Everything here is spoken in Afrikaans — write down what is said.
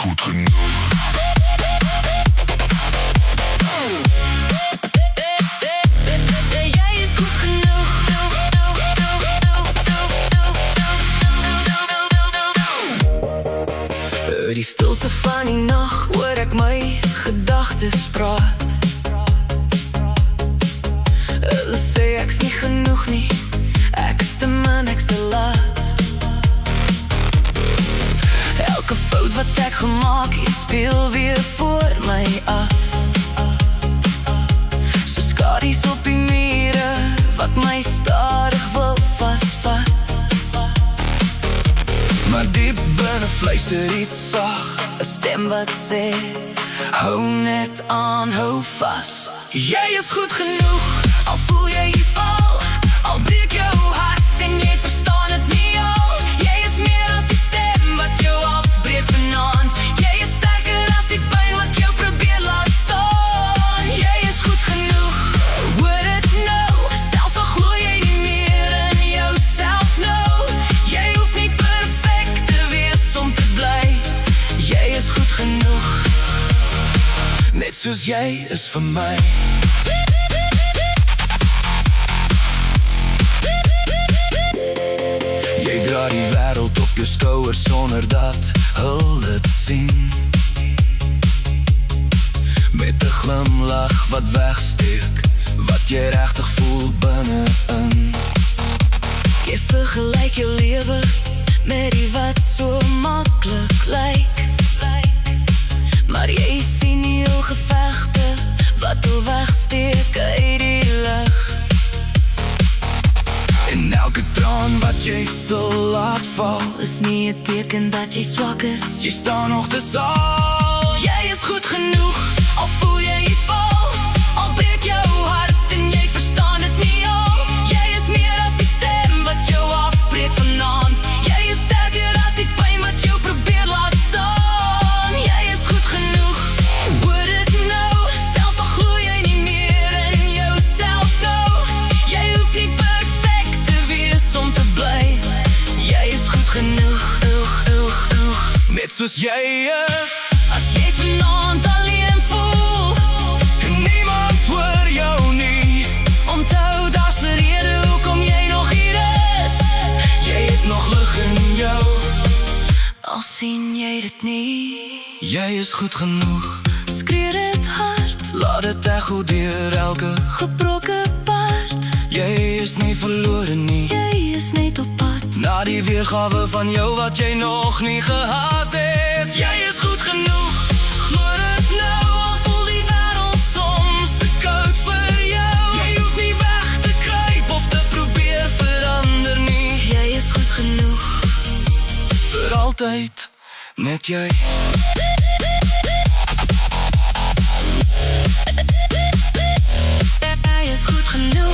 goed genoeg. Jij is goed genoeg. Die stilte van die nacht, hoor ek my gedagtes praat. Hulle sê ek's nie genoeg nie, ek is te min, ek's te laat. Elke fout wat ek gemaak het, speel weer voor my af. So skadu's op die mure, wat my stadig wil vasvat. Maar diep binne fluister iets sag, 'n stem wat sê, hou net aan, hou vas. Jy is goed genoeg, al voel jy val, al breek jou hart en jy verstaan het nie al. Jy is meer as die stem wat jou afbreek vanaand. Jy is sterker as die pyn wat jou probeer laat staan. Jy is goed genoeg, hoor het nou, selfs al glo jy nie meer in jouself nou. Jy hoef nie perfect te wees om te bly. Jy is goed genoeg, net soos jy is vir my. Jy dra die wêreld op jou skouers sonder dat hulle dit sien. Met 'n glimlach wat wegsteek, wat jy regtig voel binne-in. Jy vergelyk jou lewe met die wat so maklik lyk. Maar jy sien nie heel gevegte wat al wegsteek uit die lug. En elke traan wat jy stil laat val, is nie 'n teken dat jy swak is. Jy staan nog te sal. Jy is goed genoeg, al voel jy val, al breek jou hart en jy verstaan het nie al. Jy is meer as die stem wat jou afbreek vanaand. Jy is sterker as die pyn wat jou probeer laat staan. Jy is goed genoeg, hoor dit nou, selfs al glo jy nie meer in jouself nou. Jy hoef nie perfect te wees om te bly. Jy is goed genoeg, net soos jy is. As jy vanaand alleen voel en niemand hoor jou nie, onthou daar's 'n rede hoekom jy nog hier is. Jy het nog lig in jou, al sien jy dit nie. Jy is goed genoeg, skree dit hard, laat dit echo deur elke gebroke part. Jy is nie verlore nie, jy is net op pad, na die weergawe van jou wat jy nog nie gehad het. Jy is goed genoeg, glo dit nou, al voel die wêreld soms te koud vir jou. Jy hoef nie weg te kruip of te probeer verander nie. Jy is goed genoeg, vir altyd, net jy. Jy is goed genoeg.